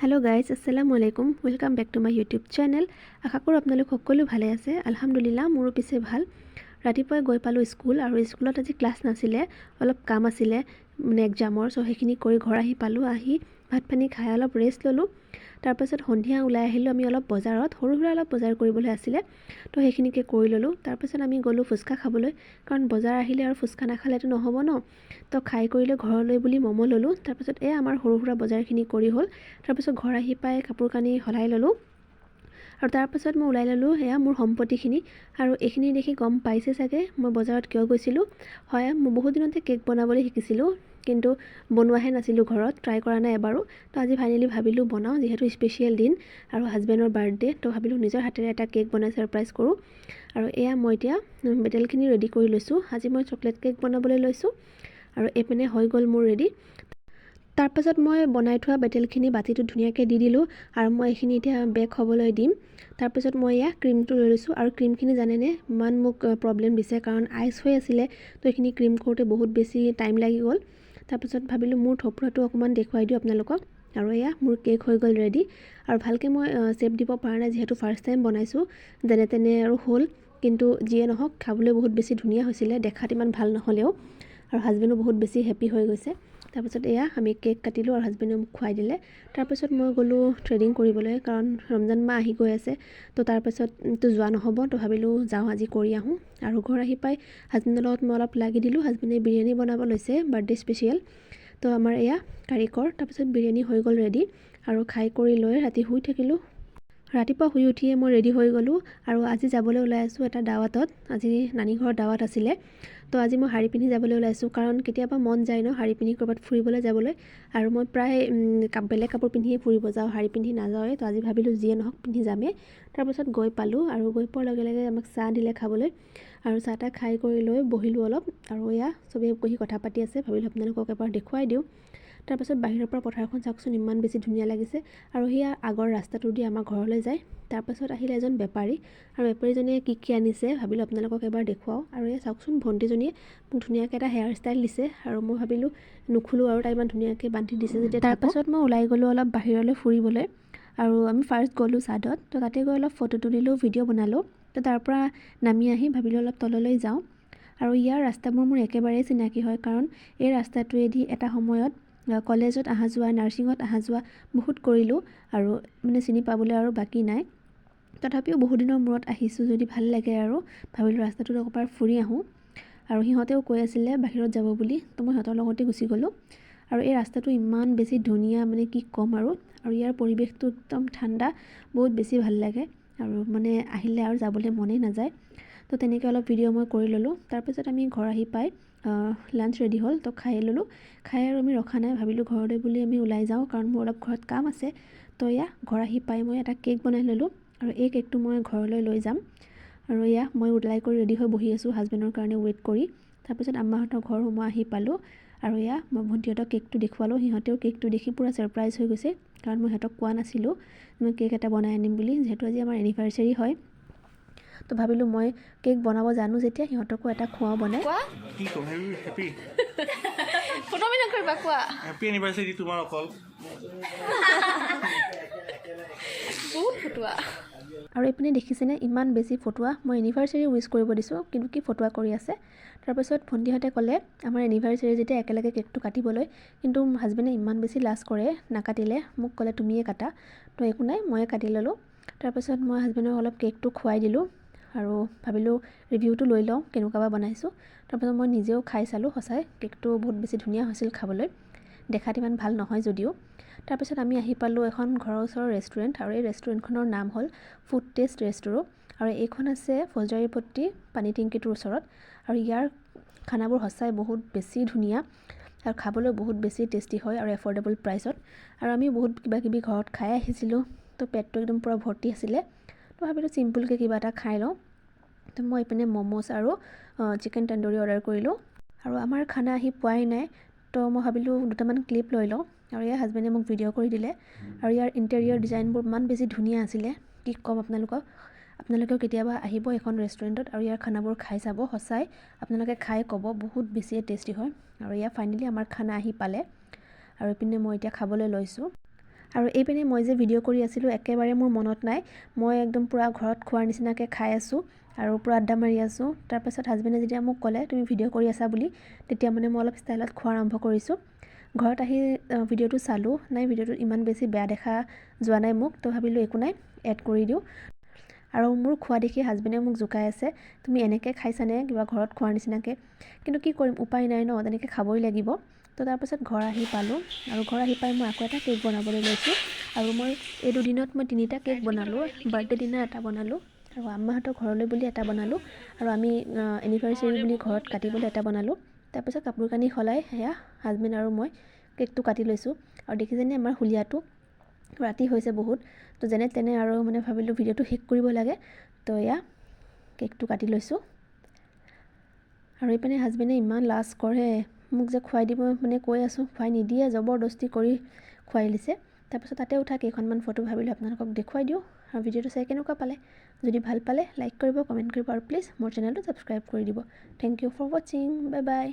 Hello guys अस्सलामु आलैकुम welcome back to my YouTube channel. आशा करूँ आपनालोक सकलो भाले आछे। अल्हम्दुलिल्लाह मोरो पिछे भाल। रातिपुवाई गई पालो स्कूल और स्कूलत आज क्लास नासिले, अलप काम आसिले माने एग्जाমৰ। सो हेखिनि करि घर आहि पालो। आहि भात पानी खाइ अलप रेस्ट ललो। तार पाছত सन्धिया उলাই आहिलो आमी अलप बजारत सৰু सुरा अलप बजार কৰিবলৈ आसिले, तो हेखिनिके কৰি ললো। तार पाছত आमी गलो फुचका खाবলৈ, कारण बजार आहिले और फुचका नाखालेতো নহব न। तो खाइ কৰিলে घरলৈ বুলি मम ललो। तार पाছত ए आमार सৰু सुरा बजारखिनि কৰি হ'ল। तार पाছত घर आहि पाइ कापोर कानि हলাই ललो और तार पाছত मैं उलाई ललो एया मोर सम्पत्तिखिनि। और एखिनि देखि गम पाइसे चागे मैं बजारत किय गइसिलो। হয় मैं बहुत दिनते केक बनाबले शिकिसिलो, किन्तु बनवाहे नासिलो घरत, ट्राई करा नाइ एबारो। तो आज फाइनली भाबिलो बनाओ, जेहेतु स्पेशियल दिन और हाजबेंडर बार्थडे। तो भाबिलो निजर हातेरे एटा केक बनाइ सरप्राइज करूँ। और एया मैं एतिया बेटेलखिनि रेडी करि लैसु। आज मैं चकलेट केक बनाबले लैसु और एपिने হৈ गल मोर रेडी। तार पाছত मैं बनाइ थोआ बेटेलखिनि बाटिटो धुनियाके दि दिलो और मैं एखिनि एतिया बेक हबलै दिम। तार पाছত मैं या क्रीमটো লৈ लैसु और क्रीमखिनि जानेने मान मुक प्रब्लेम दिसे, कारण आइस হৈ आसिले। तो एखिनि क्रीम কৰোते बहुत बेसी टाइम लागि गल। तार पाছত भाबिलो मोर थपराটো अकमान देखुवाइ दिउ आपनालोকক। और या मोर केक হৈ गल रेडी। और भालके मैं सेप দিব पारा नाइ, जेहेतु फार्स्ट टाइम बनाइसु। जेने तेने और होल, किन्तु जिए নহওক खाबले बहुत बेसी धुनिया হৈছিলে, देखात इमान ভাল নহলেও। और हाजबेंडो बहुत बेसी हेपी হৈ গৈছে। तार पाছত एया आमी केक काटिलो और हाजबेंडे মোক खुवाइ दिले। तार पाছত मैं गलो ट्रेडिंग কৰিবলৈ, कारण रमजान माह आहि गई आछे। तो तार पाছত तो जोৱা নহব। तो भाबिलो जाओ আজি কৰি आहूँ। और घर आहि पाइ हाजबेंडर লগত मैं अलप लागि दिलो। हाजबेंडे बिरियानी बनाब लैसे, बार्थडे स्पेशियल। तो आमार एया कारिकर। तार पाছত बिरियानी হৈ गल रेडी और खाइ কৰি লৈ राति শুই থাকিलो। रातिपुवा শুই उठिए मैं रेडी হৈ गलो और আজি যাবলৈ ওলাই আছো এটা দাৱাতত। আজি नानी घर दावात आसिले। तो আজি मैं শাৰী পিন্ধি যাবলৈ ওলাইছো, कारण केতিয়াबा मन যায় न শাৰী পিন্ধি কৰবাত ফুৰিবলৈ যাবলৈ। और मैं प्राय बेलेग कापोर पिन्धिए फुरिब जाओ, শাৰী पिन्धि नाजाओए। तो আজি भाबिलो जिए নহওক पिन्धि जामे। तार पाছত गई पालो और गई पोৱাৰ लगे लगे आमाक चाह दिले खाবলৈ। और चाह ता खाइ কৰি লৈ बहिलो अलप। और या सबे बहि कथा पाति आछे, भाबिलो आपनालोকক एबार देखुवाइ दिउ। तार पाছত बाहिৰৰ পৰা पथारখন चाওকচোन, इमान बेसी धुनिया लागिছে। और हिया आगर रास्ताটো দি आमार घरলৈ যায়। तार पाছত আহিলে एजन बेपारी और बेपारीजनिए की आनिছে भाबिलो आपनालोকক एबार देखुवाओ। और या चाওকচোन भन्टीजनिए মোক धुनियाके এটা हेयर स्टाइल दिছে और मैं भाबिलो नुखुलो और ताइ इमान धुनियाके बांधि दिছে जेতিয়া। तार पाছত मैं उलाई गलो अलप बाहिरলৈ ফুৰিবলৈ। और आमी फार्स्ट गलो सादत। तो ताते गई अलप फटो तुलिलो, भिडिओ बनालो। तो तार পৰা नामी आहि भाबिलो अलप तलলৈ যাওঁ। और यार रास्ताবোৰ मोर एकेबारे चिनाकी হয়, कारण এই रास्ताটোৱেদি এটা সময়ত कलेजत आहा जोৱা, नार्सिंगत आहा जोৱা बहुत करिलो और माने चिनि पाबले और बाकी नाइ। तथापिও बहुत दिনৰ মূৰত আহিছো যদি ভাল লাগে और भाबिलो रास्ताটোত एकबार ফুৰি आहूँ। और সিহঁতেও কৈ আছিলে বাহিৰত যাব বুলি। तो मैं সিহঁতৰ লগতে গুচি গলো। और এই रास्ताটো इमान बेसी धुनिया, माने की कम। और यार परिवेशটো एकदम ঠাণ্ডা, बहुत बेसी ভাল লাগে और माने আহিলে और যাবলৈ মনে নাযায়। तो तेनेके अलप भिडिओ मैं কৰি ললো। तार पाছত आमी घर आहि पाइ लान्च रेडी हल। तो खाइ ललो। खाइ और आमी रखा नाइ, भाबिलो घरলৈ বুলি आमी उलाई जाওঁ, कारण मोर अलप घरत काम आछे। तो या घर आहि पाइ मैं एटा केक बनाइ ललो और এই केकটো मैं घरলৈ লৈ যাম। और या मैं उलाई কৰি रेडी হৈ বহি आছো हाजबेंडर কাৰণে वेट কৰি। तार पाছত आम्माहতৰ घर सोमाइ आहि पालो। और या मैं भन्टीहतक केकটো देखुवालो। सिহঁতেও केकটো देखि पुरा सरप्राइज হৈ গৈছে, कारण मैं सिহঁতक কোৱা नासिलो मैं केक এটা বনাই আনিম বুলি, जेहेतु আজি আমাৰ एनिभार्सारी হয়। तो भाबिलो मैं केक बनाब जानो जेতিয়া सिহঁतको এটা খোৱা বনাই। কি কম হেপি ফটো মিনা কৰিবা কোৱা। হেপি এনিভাৰ্সাৰি তোমাৰ অকল। বহুত ফটোৱা। और एपिने देखिसेने इमान बेसी फटुआ। मैं एनिभार्सारी उइश কৰিব দিছো, কিন্তু কি फटुआ কৰি আছে। तार पाছত भन्टीहते कले आमार एनिभार्सारी जेতিয়া एकेलगे केकটো काटिবলৈ, কিন্তু हाजबेंडे इमान बेसी लाज करे नाकाटिले। মোক कले तुमिए काटा। तो एकु नाइ, मैं काटि ललो। तार पाছত मैं हाजबेंडक अलप केकটো खुवाइ दिलो और भाबिलो रिव्यूটো লৈ लওঁ केनेकुवा बनाइছো। तार पाছত मैं निजेও खाइ चालो। सचाइ केकটো बहुत बेसी धुनिया হৈছিল खाবলৈ, देखात इमान ভাল নহয় যদিও। तार पाছত आमी आहि पालो এখন ঘৰৰ ওচৰৰ ৰেষ্টুৰেণ্ট। और এই ৰেষ্টুৰেণ্টখনৰ নাম হ'ল ফুড টেষ্ট ৰেষ্টুৰেণ্ট। और এইখন আছে ফৌজদাৰীপট্টি পানী টেংকিটোৰ ওচৰত। और ইয়াৰ খানাবোৰ সঁচাই বহুত বেছি ধুনিয়া और খাবলৈ বহুত বেছি টেষ্টি হয় और एफोर्डेबल प्राइसत। और आमी बहुत किबा किबि घरत खाइ আহিছিলো। तो पेटটো एकदम पुरा भर्ती आছিলে। तो भाबिलो सिम्पलके किबा এটা खाइ लওঁ। तो मैं इपिने मोमोस और चिकेन तंदूरी अर्डर करिलो। और आमार खाना आहि पोৱাই নাই। तो मैं भाबिलो दुटामान क्लिप লৈ लওঁ। और यार हाजबेंडे মোক भिडिओ কৰি दिले। और यार इंटेरियर डिजाइनবোৰ इमान बेसी धुनिया आছিলে, কি কম आपनालोকক। आपनालोकेও केতিয়াबा আহিব এখন ৰেষ্টুৰেণ্টত और यार खानाবোৰ খাই চাব। সঁচাই आपनालोके খাই ক'ব बहुत बेसी टेस्टी হয়। और यार फाइनली आमार खाना आहि पाले। और इपिने मैं এতিয়া খাবলৈ লৈছো। আৰু এইপিনে মই যে ভিডিঅ' কৰি আছিলোঁ একেবাৰে মোৰ মনত নাই মই একদম পুৰা ঘৰত খোৱাৰ নিচিনাকৈ খাই আছোঁ আৰু পুৰা আড্ডা মাৰি আছোঁ তাৰপাছত হাজবেণ্ডে যেতিয়া মোক ক'লে তুমি ভিডিঅ' কৰি আছা বুলি তেতিয়া মানে মই অলপ ষ্টাইলত খোৱা আৰম্ভ কৰিছোঁ ঘৰত আহি ভিডিঅ'টো চালোঁ নাই ভিডিঅ'টোত ইমান বেছি বেয়া দেখা যোৱা নাই মোক তো ভাবিলোঁ একো নাই এড কৰি দিওঁ আৰু মোৰ খোৱা দেখি হাজবেণ্ডে মোক জোকাই আছে তুমি এনেকৈ খাইছানে কিবা ঘৰত খোৱাৰ নিচিনাকৈ কিন্তু কি কৰিম উপায় নাই ন তেনেকৈ খাবই লাগিব তো তাৰপাছত ঘৰ আহি পালোঁ আৰু ঘৰ আহি পাই মই আকৌ এটা কেক বনাবলৈ লৈছোঁ আৰু মই এই দুদিনত মই 3টা কেক বনালোঁ বাৰ্থডে দিনা এটা বনালোঁ আৰু আম্মাহঁতৰ ঘৰলৈ বুলি এটা বনালোঁ আৰু আমি এনিভাৰ্চেৰী বুলি ঘৰত কাটিবলৈ এটা বনালোঁ তাৰপিছত কাপোৰ কানি সলাই সেয়া হাজবেণ্ড আৰু মই কেকটো কাটি লৈছোঁ আৰু দেখিছেনে আমাৰ হুলীয়াটো ৰাতি হৈছে বহুত তো যেনে তেনে আৰু মানে ভাবিলোঁ ভিডিঅ'টো শেষ কৰিব লাগে তো এয়া কেকটো কাটি লৈছোঁ আৰু এইপিনে হাজবেণ্ডে ইমান লাজ কৰে মোক যে খুৱাই দিব মানে কৈ আছোঁ খুৱাই নিদিয়ে জবৰদস্তি কৰি খুৱাই দিছে তাৰপিছত তাতে উঠা কেইখনমান ফটো ভাবিলোঁ আপোনালোকক দেখুৱাই দিওঁ আৰু ভিডিঅ'টো চাই কেনেকুৱা পালে যদি ভাল পালে লাইক কৰিব কমেণ্ট কৰিব আৰু প্লিজ মোৰ চেনেলটো ছাবস্ক্ৰাইব কৰি দিব থেংক ইউ ফৰ ৱাচিং বাই বাই